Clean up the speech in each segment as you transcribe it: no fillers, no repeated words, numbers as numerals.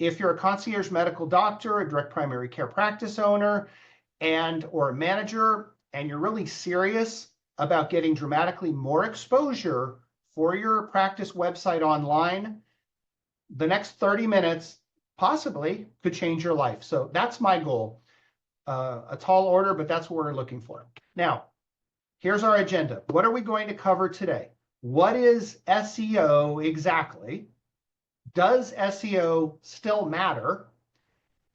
if you're a concierge medical doctor, a direct primary care practice owner, or a manager, and you're really serious about getting dramatically more exposure for your practice website online, the next 30 minutes possibly could change your life. So that's my goal. A tall order, but that's what we're looking for. Now, here's our agenda. What are we going to cover today? What is SEO exactly? Does SEO still matter?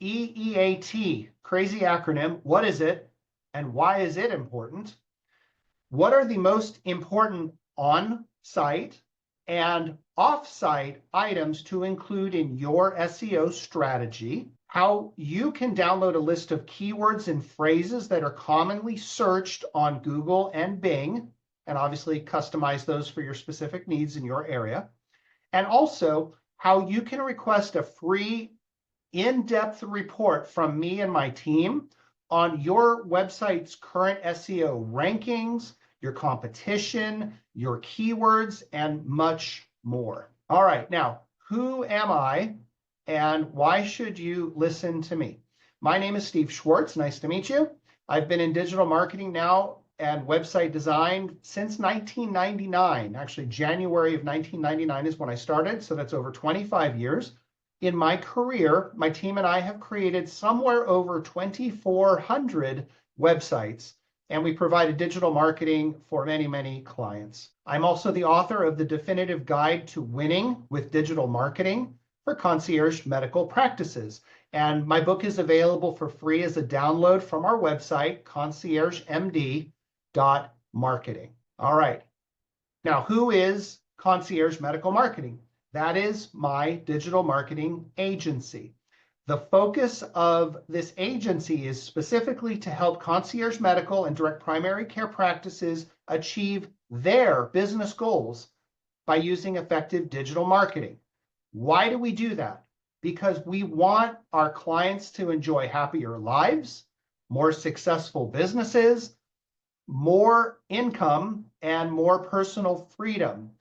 EEAT, crazy acronym. What is it and why is it important? What are the most important on-site and off-site items to include in your SEO strategy? How you can download a list of keywords and phrases that are commonly searched on Google and Bing, and obviously customize those for your specific needs in your area. And also how you can request a free in-depth report from me and my team on your website's current SEO rankings, your competition, your keywords, and much more. All right, now, who am I and why should you listen to me? My name is Steve Schwartz. Nice to meet you. I've been in digital marketing now and website design since 1999. Actually, January of 1999 is when I started, so that's over 25 years. In my career, my team and I have created somewhere over 2,400 websites, and we provided digital marketing for many, many clients. I'm also the author of the definitive guide to winning with digital marketing for concierge medical practices. And my book is available for free as a download from our website, conciergemd.marketing. All right. Now, who is Concierge Medical Marketing? That is my digital marketing agency. The focus of this agency is specifically to help concierge medical and direct primary care practices achieve their business goals by using effective digital marketing. Why do we do that? Because we want our clients to enjoy happier lives, more successful businesses, more income, and more personal freedom.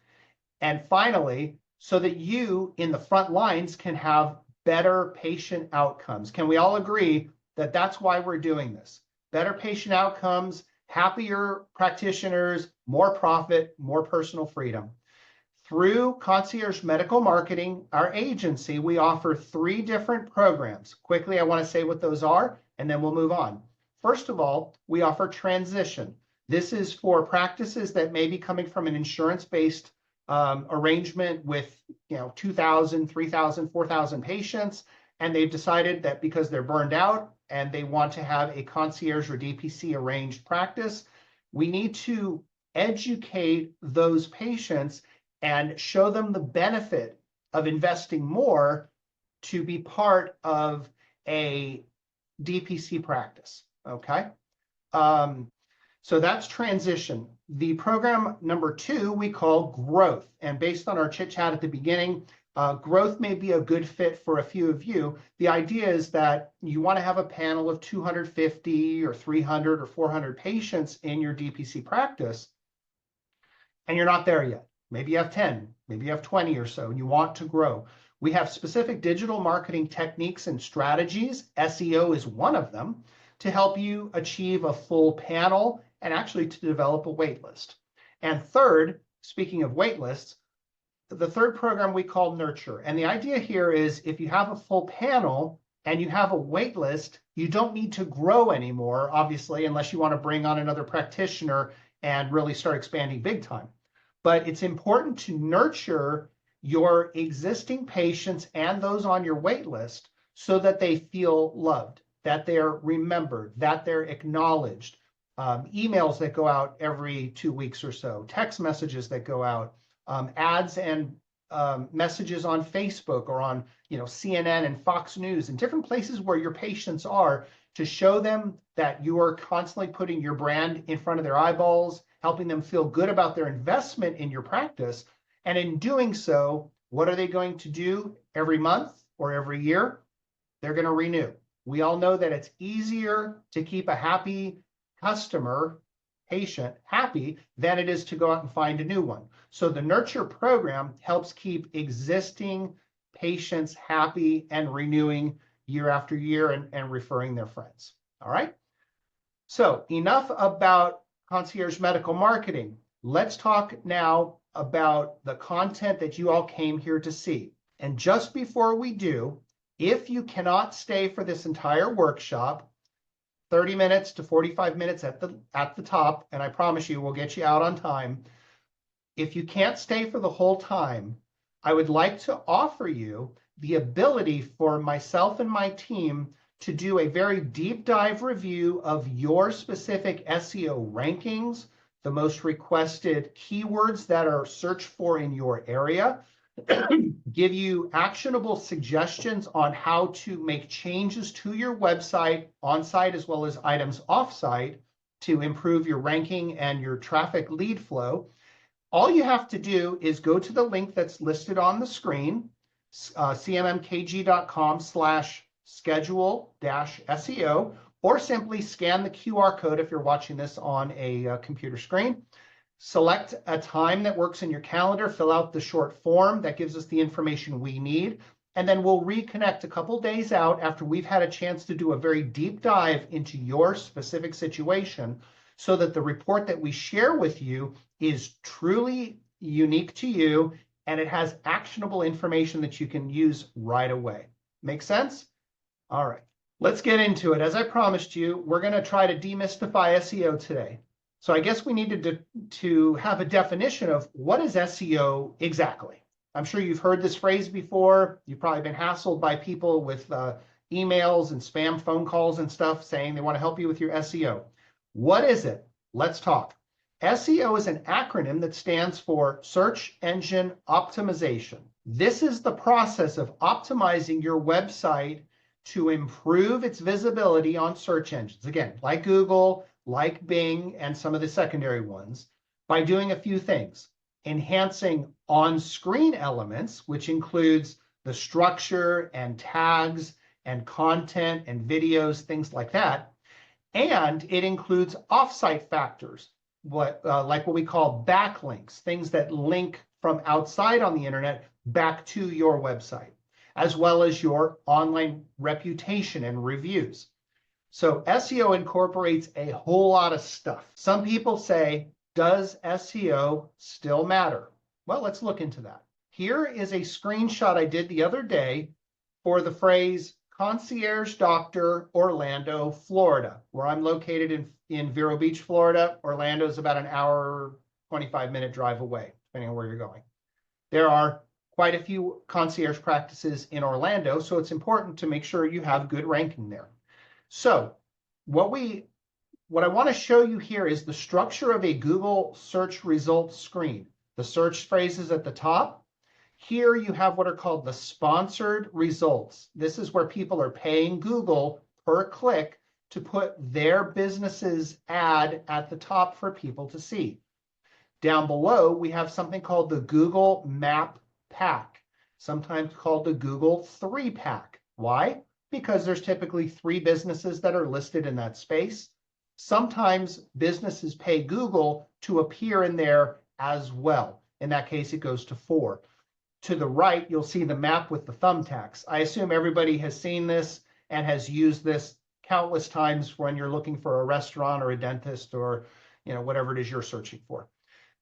And finally, so that you in the front lines can have better patient outcomes. Can we all agree that that's why we're doing this? Better patient outcomes, happier practitioners, more profit, more personal freedom. Through Concierge Medical Marketing, our agency, we offer 3 different programs. Quickly, I want to say what those are, and then we'll move on. First of all, we offer transition. This is for practices that may be coming from an insurance-based arrangement with 2,000, 3,000, 4,000 patients, and they've decided that because they're burned out and they want to have a concierge or DPC arranged practice, we need to educate those patients and show them the benefit of investing more to be part of a DPC practice, okay? So that's transition. The program number 2 we call growth. And based on our chit chat at the beginning, growth may be a good fit for a few of you. The idea is that you want to have a panel of 250 or 300 or 400 patients in your DPC practice, and you're not there yet. Maybe you have 10, maybe you have 20 or so, and you want to grow. We have specific digital marketing techniques and strategies. SEO is one of them, to help you achieve a full panel and actually to develop a wait list. And third, speaking of wait lists, the third program we call Nurture. And the idea here is if you have a full panel and you have a wait list, you don't need to grow anymore, obviously, unless you want to bring on another practitioner and really start expanding big time. But it's important to nurture your existing patients and those on your wait list so that they feel loved, that they're remembered, that they're acknowledged. Emails that go out every 2 weeks or so, text messages that go out, ads and messages on Facebook or on CNN and Fox News and different places where your patients are, to show them that you are constantly putting your brand in front of their eyeballs, helping them feel good about their investment in your practice. And in doing so, what are they going to do every month or every year? They're going to renew. We all know that it's easier to keep a happy customer, patient, happy than it is to go out and find a new one. So the Nurture program helps keep existing patients happy and renewing year after year and referring their friends. All right. So enough about concierge medical marketing. Let's talk now about the content that you all came here to see. And just before we do, if you cannot stay for this entire workshop, 30 minutes to 45 minutes at the top, and I promise you we'll get you out on time. If you can't stay for the whole time, I would like to offer you the ability for myself and my team to do a very deep dive review of your specific SEO rankings, the most requested keywords that are searched for in your area, give you actionable suggestions on how to make changes to your website on-site as well as items off-site to improve your ranking and your traffic lead flow. All you have to do is go to the link that's listed on the screen, cmmkg.com/schedule-SEO, or simply scan the QR code if you're watching this on a computer screen. Select a time that works in your calendar, fill out the short form that gives us the information we need, and then we'll reconnect a couple days out after we've had a chance to do a very deep dive into your specific situation so that the report that we share with you is truly unique to you and it has actionable information that you can use right away. Make sense? All right, let's get into it. As I promised you, we're going to try to demystify SEO today. So I guess we needed to have a definition of what is SEO exactly. I'm sure you've heard this phrase before. You've probably been hassled by people with emails and spam phone calls and stuff saying they want to help you with your SEO. What is it? Let's talk. SEO is an acronym that stands for Search Engine Optimization. This is the process of optimizing your website to improve its visibility on search engines. Again, like Google, like Bing, and some of the secondary ones, by doing a few things. Enhancing on-screen elements, which includes the structure and tags and content and videos, things like that. And it includes off-site factors, like what we call backlinks, things that link from outside on the internet back to your website, as well as your online reputation and reviews. So SEO incorporates a whole lot of stuff. Some people say, does SEO still matter? Well, let's look into that. Here is a screenshot I did the other day for the phrase Concierge Doctor, Orlando, Florida, where I'm located in Vero Beach, Florida. Orlando is about an hour, 25-minute drive away, depending on where you're going. There are quite a few concierge practices in Orlando, so it's important to make sure you have good ranking there. So what I want to show you here is the structure of a Google search results screen. The search phrases at the top. Here you have what are called the sponsored results. This is where people are paying Google per click to put their business's ad at the top for people to see. Down below, we have something called the Google Map Pack, sometimes called the Google 3-Pack. Why? Because there's typically 3 businesses that are listed in that space. Sometimes businesses pay Google to appear in there as well. In that case, it goes to 4. To the right, you'll see the map with the thumbtacks. I assume everybody has seen this and has used this countless times when you're looking for a restaurant or a dentist or whatever it is you're searching for.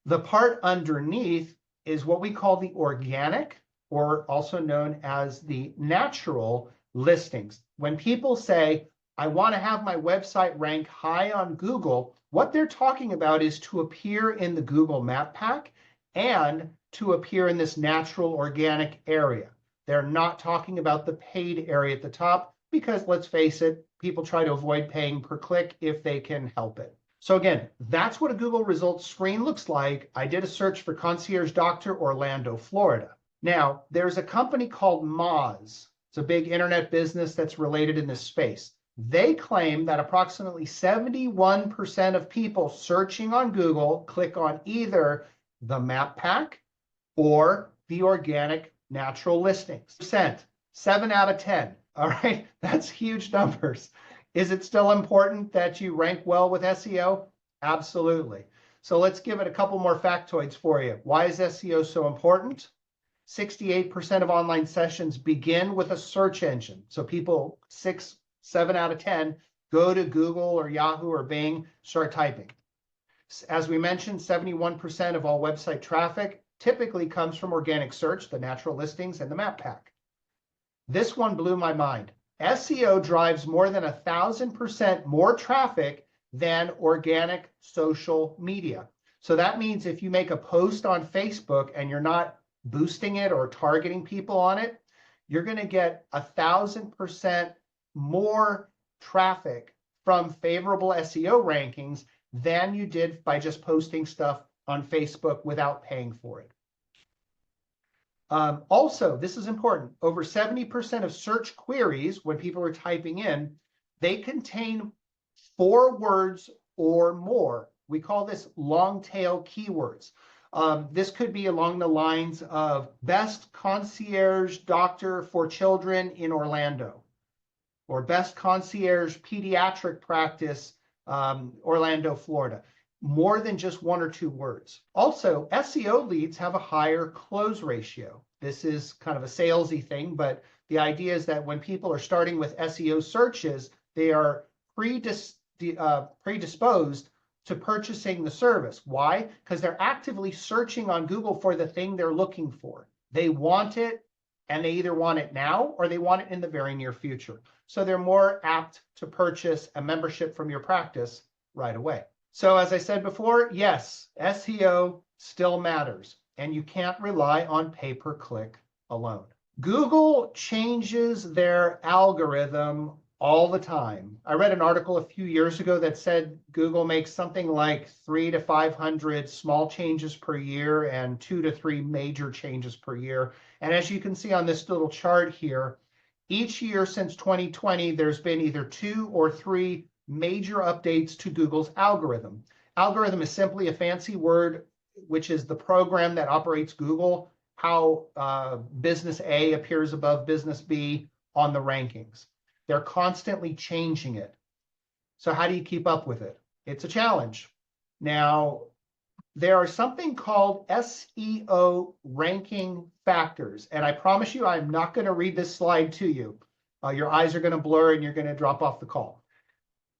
The part underneath is what we call the organic, or also known as the natural listings. When people say, I want to have my website rank high on Google, what they're talking about is to appear in the Google Map Pack and to appear in this natural organic area. They're not talking about the paid area at the top because, let's face it, people try to avoid paying per click if they can help it. So again, that's what a Google results screen looks like. I did a search for Concierge Doctor, Orlando, Florida. Now, there's a company called Moz. It's a big internet business that's related in this space. They claim that approximately 71% of people searching on Google click on either the Map Pack or the organic natural listings. 7 out of 10. All right, that's huge numbers. Is it still important that you rank well with SEO? Absolutely. So let's give it a couple more factoids for you. Why is SEO so important? 68% of online sessions begin with a search engine. So people, 6, 7 out of 10, go to Google or Yahoo or Bing, start typing. As we mentioned, 71% of all website traffic typically comes from organic search, the natural listings, and the map pack. This one blew my mind. SEO drives more than 1,000% more traffic than organic social media. So that means if you make a post on Facebook and you're not boosting it or targeting people on it, you're going to get 1,000% more traffic from favorable SEO rankings than you did by just posting stuff on Facebook without paying for it. Also, this is important, over 70% of search queries, when people are typing in, they contain 4 words or more. We call this long tail keywords. This could be along the lines of best concierge doctor for children in Orlando, or best concierge pediatric practice, Orlando, Florida. More than just 1 or 2 words. Also, SEO leads have a higher close ratio. This is kind of a salesy thing, but the idea is that when people are starting with SEO searches, they are predisposed to purchasing the service. Why? Because they're actively searching on Google for the thing they're looking for. They want it, and they either want it now or they want it in the very near future. So they're more apt to purchase a membership from your practice right away. So as I said before, yes, SEO still matters, and you can't rely on pay-per-click alone. Google changes their algorithm all the time. I read an article a few years ago that said Google makes something like 300 to 500 small changes per year and 2 to 3 major changes per year. And as you can see on this little chart here, each year since 2020, there's been either 2 or 3 major updates to Google's algorithm. Algorithm is simply a fancy word, which is the program that operates Google, how business A appears above business B on the rankings. They're constantly changing it. So how do you keep up with it? It's a challenge. Now, there are something called SEO ranking factors, and I promise you I'm not going to read this slide to you. Your eyes are going to blur and you're going to drop off the call.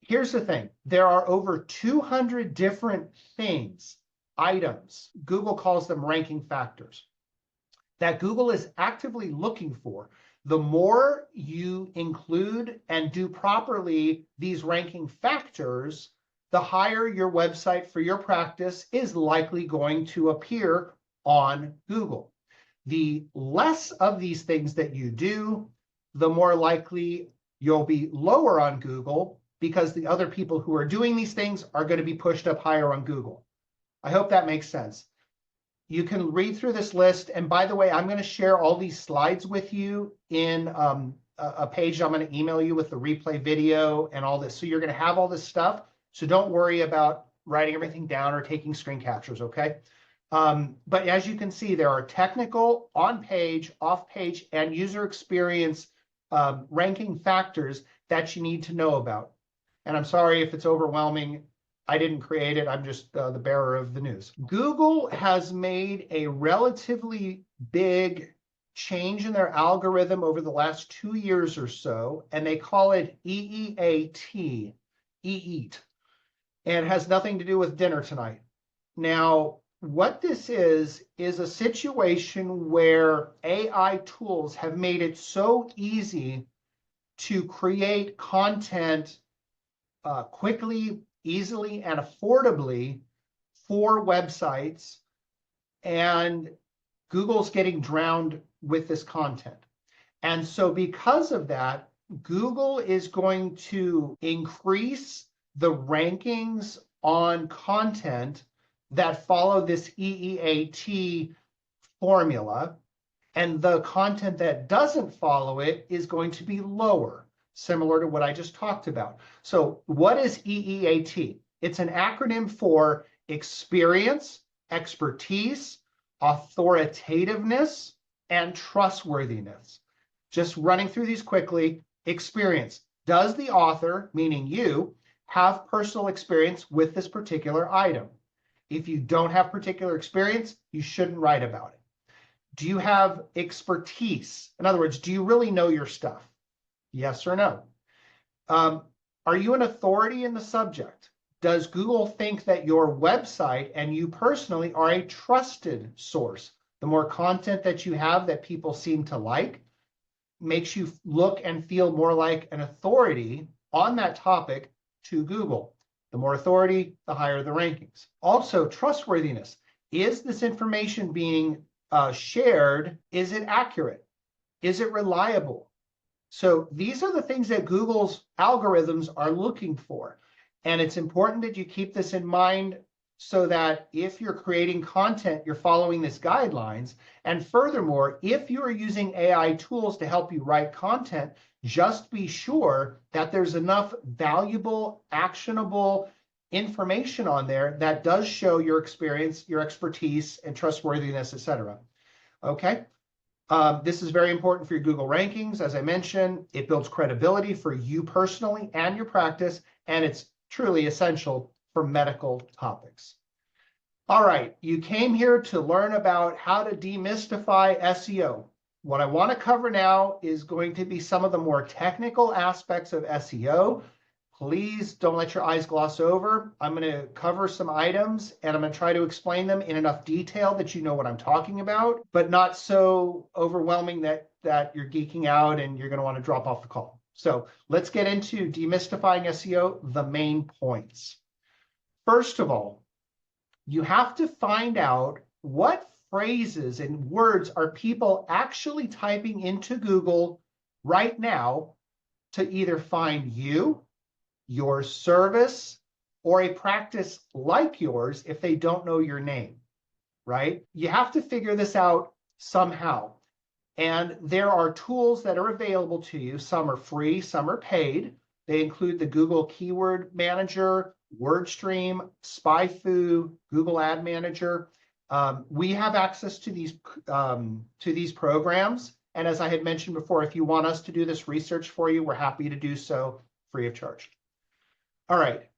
Here's the thing. There are over 200 different things, items, Google calls them ranking factors, that Google is actively looking for. The more you include and do properly these ranking factors, the higher your website for your practice is likely going to appear on Google. The less of these things that you do, the more likely you'll be lower on Google, because the other people who are doing these things are going to be pushed up higher on Google. I hope that makes sense. You can read through this list. And by the way, I'm going to share all these slides with you in a page I'm going to email you with the replay video and all this. So you're going to have all this stuff. So don't worry about writing everything down or taking screen captures, okay? But as you can see, there are technical, on-page, off-page, and user experience ranking factors that you need to know about. And I'm sorry if it's overwhelming. I didn't create it. I'm just the bearer of the news. Google has made a relatively big change in their algorithm over the last 2 years or so, and they call it EEAT, EEAT, and it has nothing to do with dinner tonight. Now, what this is a situation where AI tools have made it so easy to create content quickly, easily, and affordably for websites, and Google's getting drowned with this content. And so because of that, Google is going to increase the rankings on content that follow this EEAT formula, and the content that doesn't follow it is going to be lower, similar to what I just talked about. So what is EEAT? It's an acronym for experience, expertise, authoritativeness, and trustworthiness. Just running through these quickly. Experience. Does the author, meaning you, have personal experience with this particular item? If you don't have particular experience, you shouldn't write about it. Do you have expertise? In other words, do you really know your stuff? Yes or no? Are you an authority in the subject? Does Google think that your website and you personally are a trusted source? The more content that you have that people seem to like makes you look and feel more like an authority on that topic to Google. The more authority, the higher the rankings. Also, trustworthiness. Is this information being shared? Is it accurate? Is it reliable? So these are the things that Google's algorithms are looking for. And it's important that you keep this in mind so that if you're creating content, you're following these guidelines. And furthermore, if you're using AI tools to help you write content, just be sure that there's enough valuable, actionable information on there that does show your experience, your expertise, and trustworthiness, etc. Okay? This is very important for your Google rankings. As I mentioned, it builds credibility for you personally and your practice, and it's truly essential for medical topics. All right, you came here to learn about how to demystify SEO. What I want to cover now is going to be some of the more technical aspects of SEO. Please don't let your eyes gloss over. I'm going to cover some items and I'm going to try to explain them in enough detail that you know what I'm talking about, but not so overwhelming that you're geeking out and you're going to want to drop off the call. So let's get into demystifying SEO, the main points. First of all, you have to find out what phrases and words are people actually typing into Google right now to either find you, your service, or a practice like yours if they don't know your name, right? You have to figure this out somehow. And there are tools that are available to you. Some are free, some are paid. They include the Google Keyword Manager, WordStream, SpyFu, Google Ad Manager. We have access to these programs. And as I had mentioned before, if you want us to do this research for you, we're happy to do so free of charge. All right,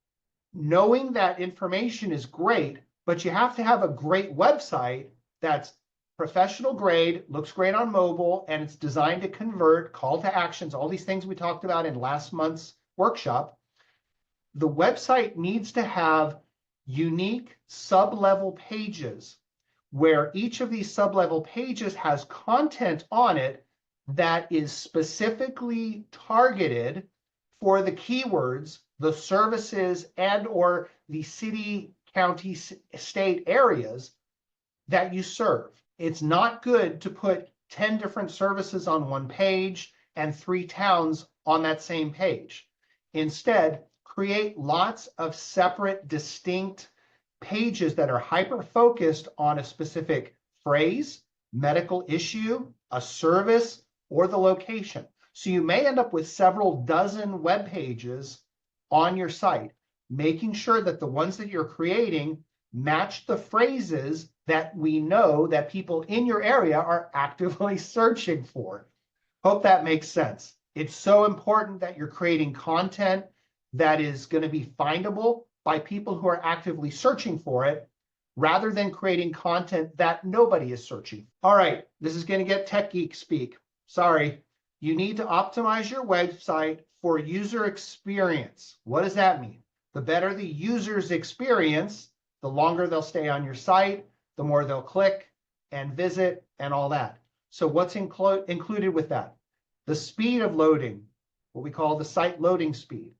knowing that information is great, but you have to have a great website that's professional grade, looks great on mobile, and it's designed to convert, call to actions, all these things we talked about in last month's workshop. The website needs to have unique sub-level pages where each of these sub-level pages has content on it that is specifically targeted for the keywords, the services, and or the city, county, state areas that you serve. It's not good to put 10 different services on one page and 3 towns on that same page. Instead, create lots of separate, distinct pages that are hyper-focused on a specific phrase, medical issue, a service, or the location. So you may end up with several dozen web pages on your site, making sure that the ones that you're creating match the phrases that we know that people in your area are actively searching for. Hope that makes sense. It's so important that you're creating content that is going to be findable by people who are actively searching for it, rather than creating content that nobody is searching. All right, this is going to get tech geek speak. Sorry. You need to optimize your website for user experience. What does that mean? The better the user's experience, the longer they'll stay on your site, the more they'll click and visit and all that. So what's included with that? The speed of loading, what we call the site loading speed.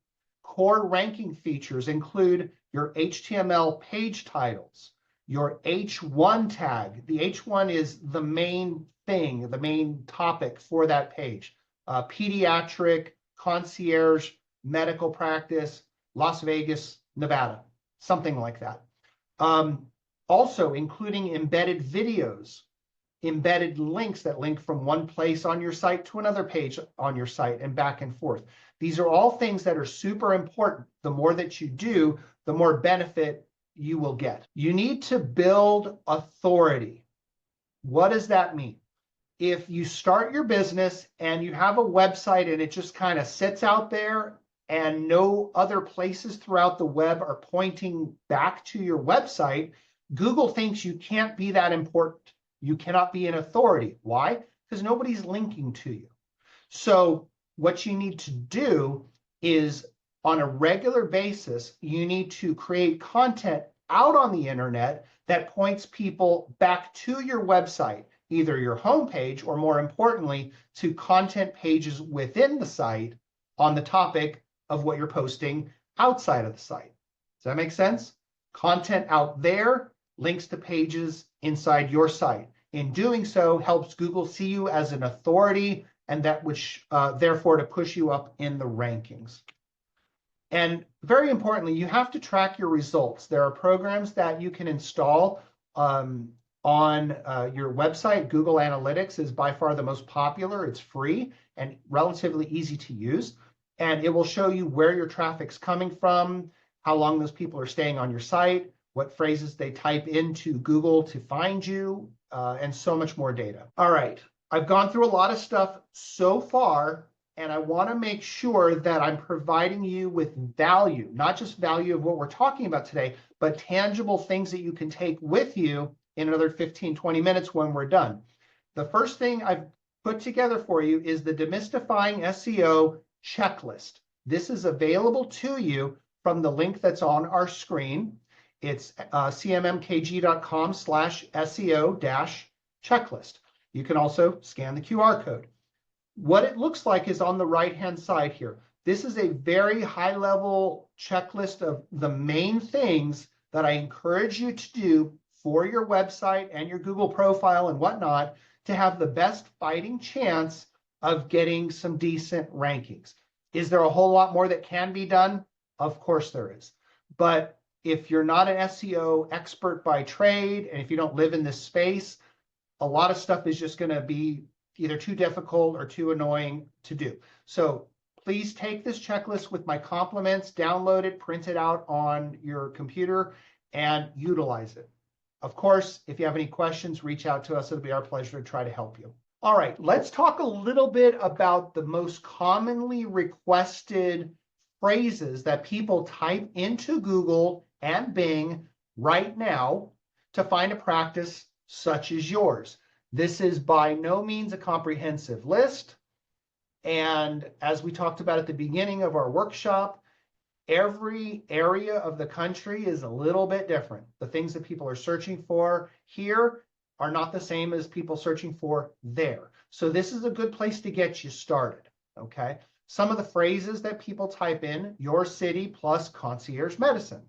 Core ranking features include your HTML page titles, your H1 tag. The H1 is the main thing, the main topic for that page. Pediatric, concierge, medical practice, Las Vegas, Nevada, something like that. Also including embedded videos, embedded links that link from one place on your site to another page on your site and back and forth. These are all things that are super important. The more that you do, the more benefit you will get. You need to build authority. What does that mean? If you start your business and you have a website and it just kind of sits out there and no other places throughout the web are pointing back to your website, Google thinks you can't be that important. You cannot be an authority. Why? Because nobody's linking to you. So what you need to do is, on a regular basis, you need to create content out on the internet that points people back to your website, either your homepage or, more importantly, to content pages within the site on the topic of what you're posting outside of the site. Does that make sense? Content out there links to pages inside your site. In doing so, helps Google see you as an authority, and that which therefore to push you up in the rankings. And very importantly, you have to track your results. There are programs that you can install on your website. Google Analytics is by far the most popular. It's free and relatively easy to use. And it will show you where your traffic's coming from, how long those people are staying on your site, what phrases they type into Google to find you, and so much more data. All right, I've gone through a lot of stuff so far, and I want to make sure that I'm providing you with value, not just value of what we're talking about today, but tangible things that you can take with you in another 15, 20 minutes when we're done. The first thing I've put together for you is the Demystifying SEO checklist. This is available to you from the link that's on our screen. It's cmmkg.com/SEO-checklist. You can also scan the QR code. What it looks like is on the right-hand side here. This is a very high-level checklist of the main things that I encourage you to do for your website and your Google profile and whatnot to have the best fighting chance of getting some decent rankings. Is there a whole lot more that can be done? Of course there is. But if you're not an SEO expert by trade, and if you don't live in this space, a lot of stuff is just going to be either too difficult or too annoying to do. So please take this checklist with my compliments, download it, print it out on your computer, and utilize it. Of course, if you have any questions, reach out to us. It'll be our pleasure to try to help you. All right, let's talk a little bit about the most commonly requested phrases that people type into Google and Bing right now to find a practice such as yours. This is by no means a comprehensive list. And as we talked about at the beginning of our workshop, every area of the country is a little bit different. The things that people are searching for here are not the same as people searching for there. So this is a good place to get you started, okay? Some of the phrases that people type in: your city plus concierge medicine,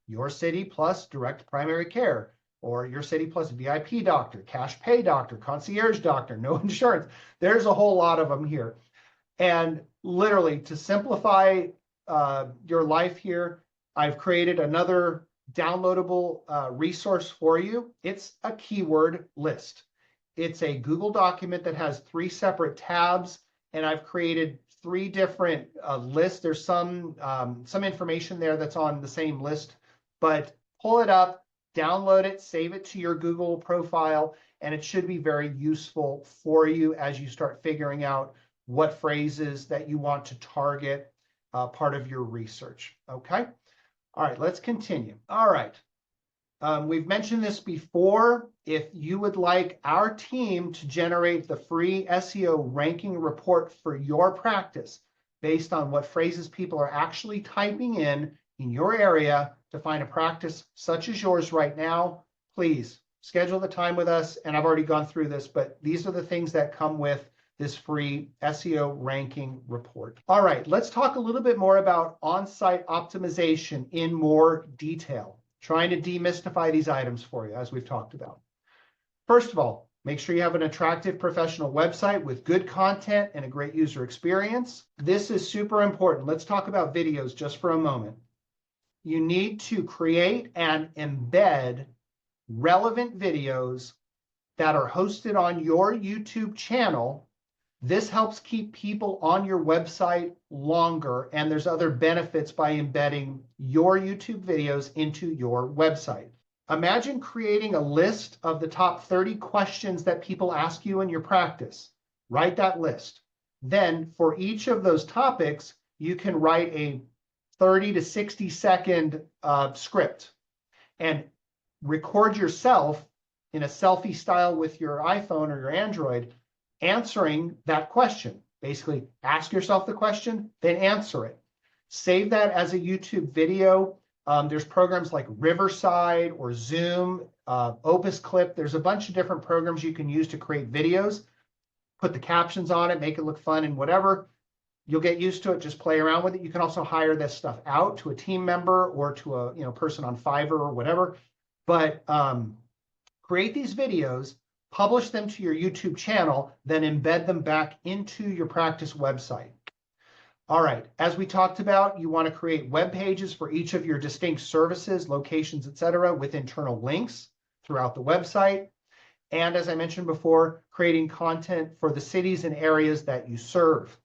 your city plus direct primary care, or your city plus VIP doctor, cash pay doctor, concierge doctor, no insurance. There's a whole lot of them here. And literally, to simplify your life here, I've created another downloadable resource for you. It's a keyword list. It's a Google document that has 3 separate tabs, and I've created 3 different lists. There's some information there that's on the same list, but pull it up, download it, save it to your Google profile, and it should be very useful for you as you start figuring out what phrases that you want to target part of your research, okay? All right, let's continue. All right, we've mentioned this before. If you would like our team to generate the free SEO ranking report for your practice based on what phrases people are actually typing in your area to find a practice such as yours right now, please schedule the time with us. And I've already gone through this, but these are the things that come with this free SEO ranking report. All right, let's talk a little bit more about on-site optimization in more detail, trying to demystify these items for you, as we've talked about. First of all, make sure you have an attractive professional website with good content and a great user experience. This is super important. Let's talk about videos just for a moment. You need to create and embed relevant videos that are hosted on your YouTube channel. This helps keep people on your website longer, and there's other benefits by embedding your YouTube videos into your website. Imagine creating a list of the top 30 questions that people ask you in your practice. Write that list. Then for each of those topics, you can write a 30 to 60 second script and record yourself in a selfie style with your iPhone or your Android, answering that question. Basically, ask yourself the question, then answer it. Save that as a YouTube video. There's programs like Riverside or Zoom, Opus Clip. There's a bunch of different programs you can use to create videos. Put the captions on it, make it look fun and whatever. You'll get used to it. Just play around with it. You can also hire this stuff out to a team member or to a person on Fiverr or whatever. But create these videos, publish them to your YouTube channel, then embed them back into your practice website. All right, as we talked about, you want to create web pages for each of your distinct services, locations, etc., with internal links throughout the website. And as I mentioned before, creating content for the cities and areas that you serve.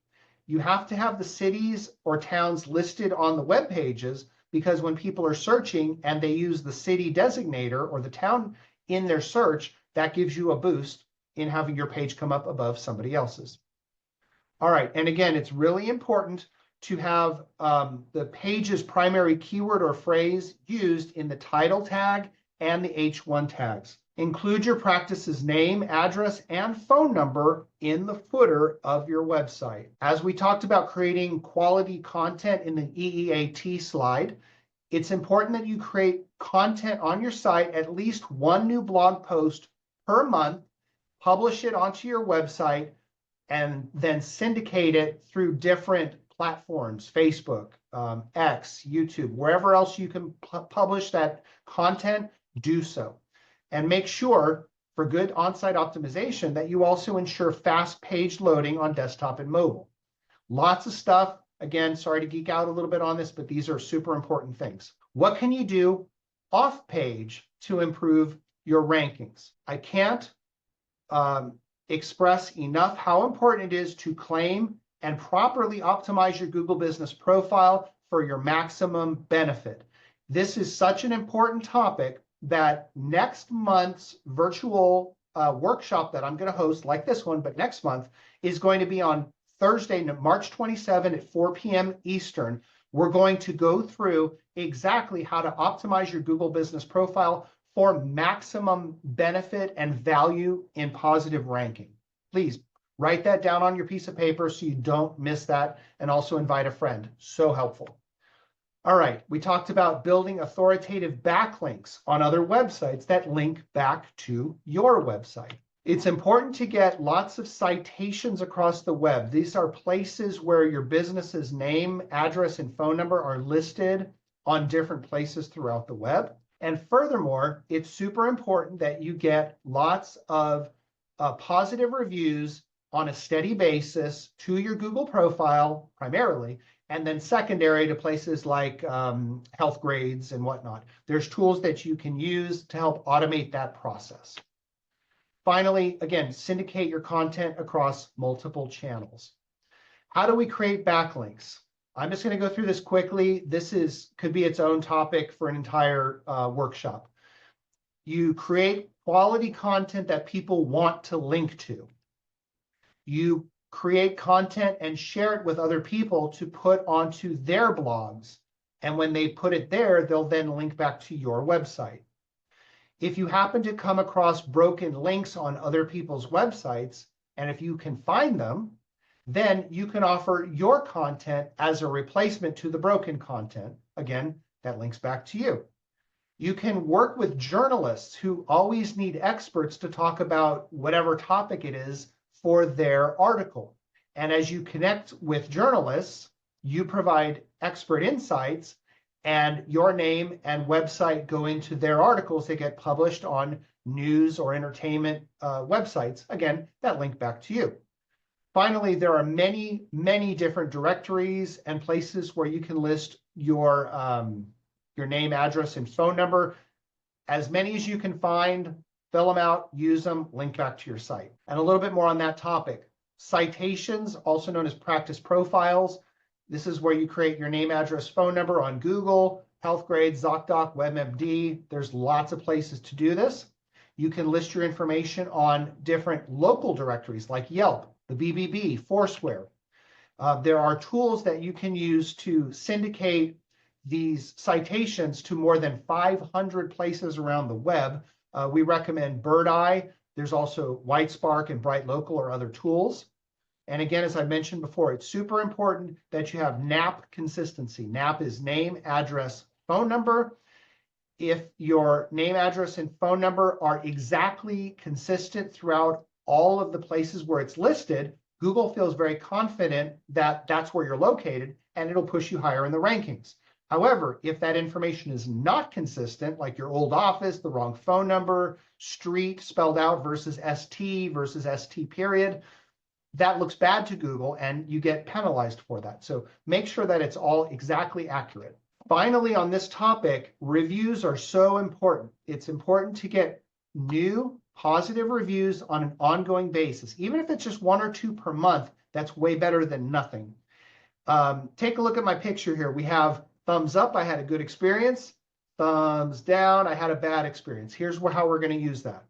You have to have the cities or towns listed on the web pages, because when people are searching and they use the city designator or the town in their search, that gives you a boost in having your page come up above somebody else's. All right, and again, it's really important to have the page's primary keyword or phrase used in the title tag and the H1 tags. Include your practice's name, address, and phone number in the footer of your website. As we talked about creating quality content in the EEAT slide, it's important that you create content on your site, at least one new blog post per month, publish it onto your website, and then syndicate it through different platforms, Facebook, X, YouTube, wherever else you can publish that content, do so. And make sure, for good on-site optimization, that you also ensure fast page loading on desktop and mobile. Lots of stuff. Again, sorry to geek out a little bit on this, but these are super important things. What can you do off page to improve your rankings? I can't express enough how important it is to claim and properly optimize your Google Business Profile for your maximum benefit. This is such an important topic that next month's virtual workshop that I'm going to host, like this one, but next month, is going to be on Thursday, March 27 at 4 p.m. Eastern. We're going to go through exactly how to optimize your Google Business Profile for maximum benefit and value in positive ranking. Please write that down on your piece of paper so you don't miss that, and also invite a friend. So helpful. All right, we talked about building authoritative backlinks on other websites that link back to your website. It's important to get lots of citations across the web. These are places where your business's name, address, and phone number are listed on different places throughout the web. And furthermore, it's super important that you get lots of positive reviews on a steady basis to your Google profile primarily, and then secondary to places like health grades and whatnot. There's tools that you can use to help automate that process. Finally, again, syndicate your content across multiple channels. How do we create backlinks? I'm just going to go through this quickly. This could be its own topic for an entire workshop. You create quality content that people want to link to. You create content and share it with other people to put onto their blogs. And when they put it there, they'll then link back to your website. If you happen to come across broken links on other people's websites, and if you can find them, then you can offer your content as a replacement to the broken content. Again, that links back to you. You can work with journalists who always need experts to talk about whatever topic it is for their article. And as you connect with journalists, you provide expert insights, and your name and website go into their articles that get published on news or entertainment websites. Again, that link back to you. Finally, there are many, many different directories and places where you can list your name, address, and phone number. As many as you can find, fill them out, use them, link back to your site. And a little bit more on that topic. Citations, also known as practice profiles. This is where you create your name, address, phone number on Google, HealthGrades, ZocDoc, WebMD. There's lots of places to do this. You can list your information on different local directories like Yelp, the BBB, Foursquare. There are tools that you can use to syndicate these citations to more than 500 places around the web We recommend Bird Eye. There's also White Spark and Bright Local or other tools. And again, as I mentioned before, it's super important that you have NAP consistency. NAP is name, address, phone number. If your name, address, and phone number are exactly consistent throughout all of the places where it's listed, Google feels very confident that that's where you're located, and it'll push you higher in the rankings. However, if that information is not consistent, like your old office, the wrong phone number, street spelled out versus ST period, that looks bad to Google and you get penalized for that. So make sure that it's all exactly accurate. Finally, on this topic, reviews are so important. It's important to get new positive reviews on an ongoing basis. Even if it's just 1 or 2 per month, that's way better than nothing. Take a look at my picture here. We have thumbs up, I had a good experience. Thumbs down, I had a bad experience. Here's how we're going to use that.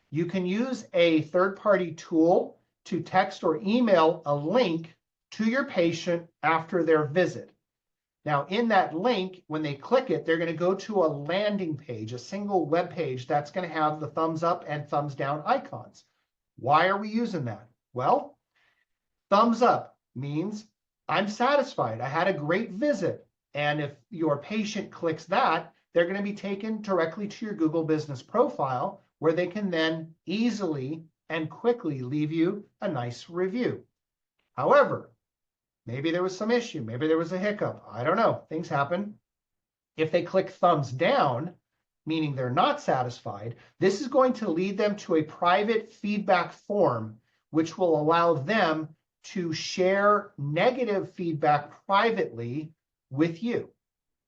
You can use a third-party tool to text or email a link to your patient after their visit. Now, in that link, when they click it, they're going to go to a landing page, a single web page that's going to have the thumbs up and thumbs down icons. Why are we using that? Well, thumbs up means I'm satisfied. I had a great visit. And if your patient clicks that, they're going to be taken directly to your Google Business Profile, where they can then easily and quickly leave you a nice review. However, maybe there was some issue. Maybe there was a hiccup. I don't know. Things happen. If they click thumbs down, meaning they're not satisfied, this is going to lead them to a private feedback form, which will allow them to share negative feedback privately with you.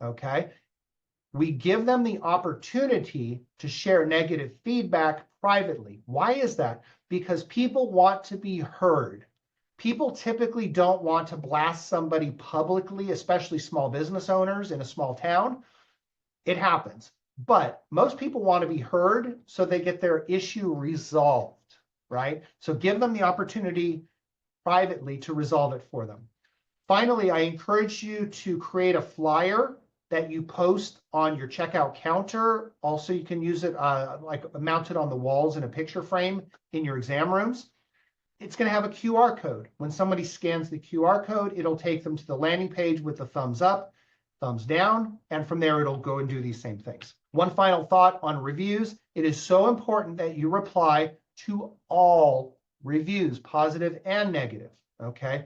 Okay? We give them the opportunity to share negative feedback privately. Why is that? Because people want to be heard. People typically don't want to blast somebody publicly, especially small business owners in a small town. It happens. But most people want to be heard so they get their issue resolved, right? So give them the opportunity privately to resolve it for them. Finally, I encourage you to create a flyer that you post on your checkout counter. Also, you can use it like mounted on the walls in a picture frame in your exam rooms. It's going to have a QR code. When somebody scans the QR code, it'll take them to the landing page with the thumbs up, thumbs down, and from there it'll go and do these same things. One final thought on reviews. It is so important that you reply to all reviews, positive and negative, okay?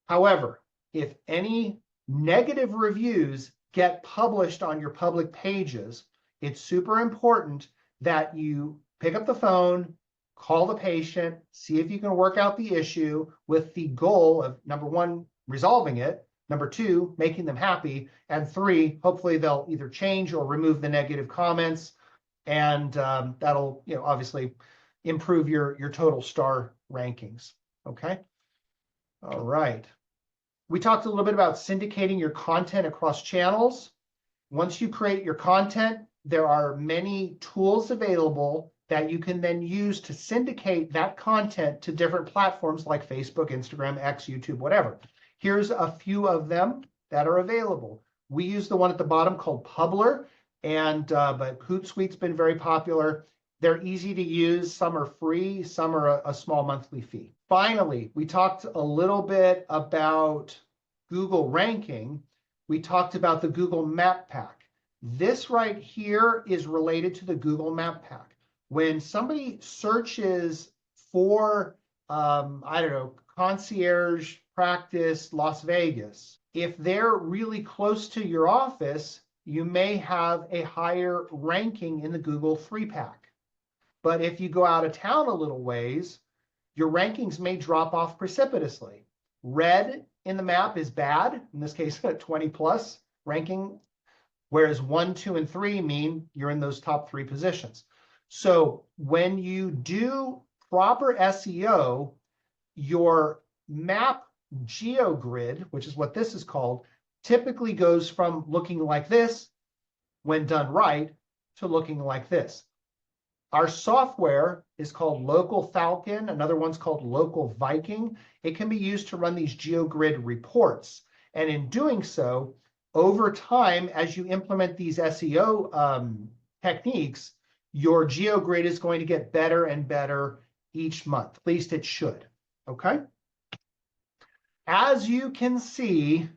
However, if any negative reviews get published on your public pages, it's super important that you pick up the phone, call the patient, see if you can work out the issue with the goal of, number 1, resolving it, number 2, making them happy, and 3, hopefully they'll either change or remove the negative comments, and that'll, obviously improve your total star rankings. Okay. All right. We talked a little bit about syndicating your content across channels. Once you create your content, there are many tools available that you can then use to syndicate that content to different platforms like Facebook, Instagram, X, YouTube, whatever. Here's a few of them that are available. We use the one at the bottom called Publer, and but Hootsuite's been very popular. They're easy to use. Some are free, some are a small monthly fee. Finally, we talked a little bit about Google ranking. We talked about the Google Map Pack. This right here is related to the Google Map Pack. When somebody searches for, I don't know, concierge practice Las Vegas, if they're really close to your office, you may have a higher ranking in the Google 3-pack. But if you go out of town a little ways, your rankings may drop off precipitously. Red in the map is bad, in this case, a 20 plus ranking, whereas 1, 2, and 3 mean you're in those top 3 positions. So when you do proper SEO, your map GeoGrid, which is what this is called, typically goes from looking like this, when done right, to looking like this. Our software is called Local Falcon. Another one's called Local Viking. It can be used to run these GeoGrid reports. And in doing so, over time, as you implement these SEO techniques, your GeoGrid is going to get better and better each month. At least it should, okay? As you can see,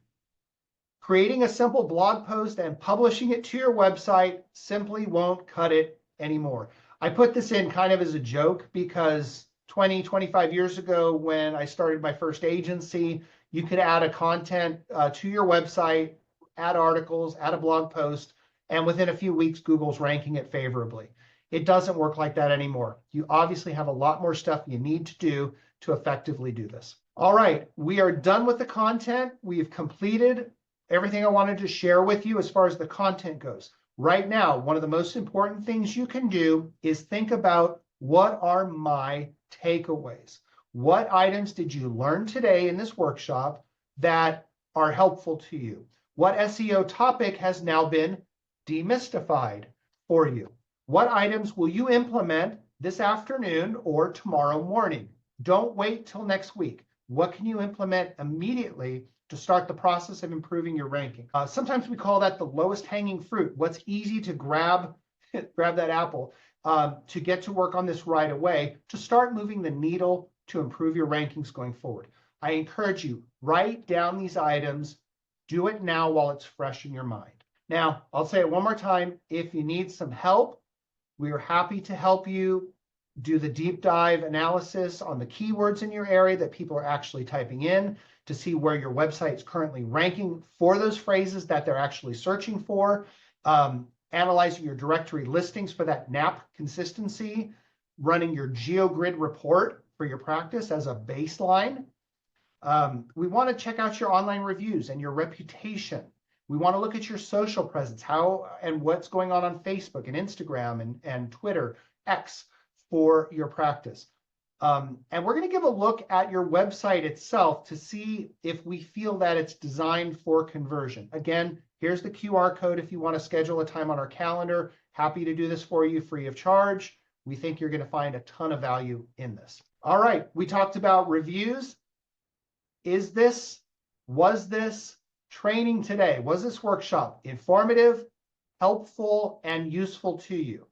creating a simple blog post and publishing it to your website simply won't cut it anymore. I put this in kind of as a joke because 20, 25 years ago when I started my first agency, you could add a content to your website, add articles, add a blog post, and within a few weeks, Google's ranking it favorably. It doesn't work like that anymore. You obviously have a lot more stuff you need to do to effectively do this. All right, we are done with the content. We've completed everything I wanted to share with you as far as the content goes. Right now, one of the most important things you can do is think about, what are my takeaways? What items did you learn today in this workshop that are helpful to you? What SEO topic has now been demystified for you? What items will you implement this afternoon or tomorrow morning? Don't wait till next week. What can you implement immediately to start the process of improving your ranking? Sometimes we call that the lowest hanging fruit. What's easy to grab that apple to get to work on this right away, to start moving the needle to improve your rankings going forward. I encourage you, write down these items, do it now while it's fresh in your mind. Now, I'll say it one more time. If you need some help, we are happy to help you do the deep dive analysis on the keywords in your area that people are actually typing in to see where your website is currently ranking for those phrases that they're actually searching for. Analyzing your directory listings for that NAP consistency, running your GeoGrid report for your practice as a baseline. We want to check out your online reviews and your reputation. We want to look at your social presence, how and what's going on Facebook and Instagram and Twitter, X for your practice. And we're going to give a look at your website itself to see if we feel that it's designed for conversion. Again, here's the QR code if you want to schedule a time on our calendar. Happy to do this for you free of charge. We think you're going to find a ton of value in this. All right, we talked about reviews. Was this training today, was this workshop informative, helpful, and useful to you?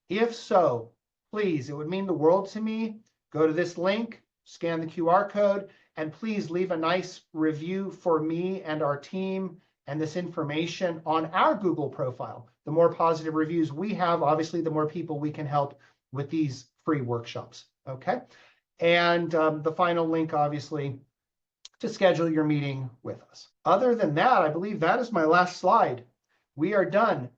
If so, please, it would mean the world to me. Go to this link, scan the QR code, and please leave a nice review for me and our team and this information on our Google profile. The more positive reviews we have, obviously, the more people we can help with these free workshops, okay? And the final link, obviously, to schedule your meeting with us. Other than that, I believe that is my last slide. We are done.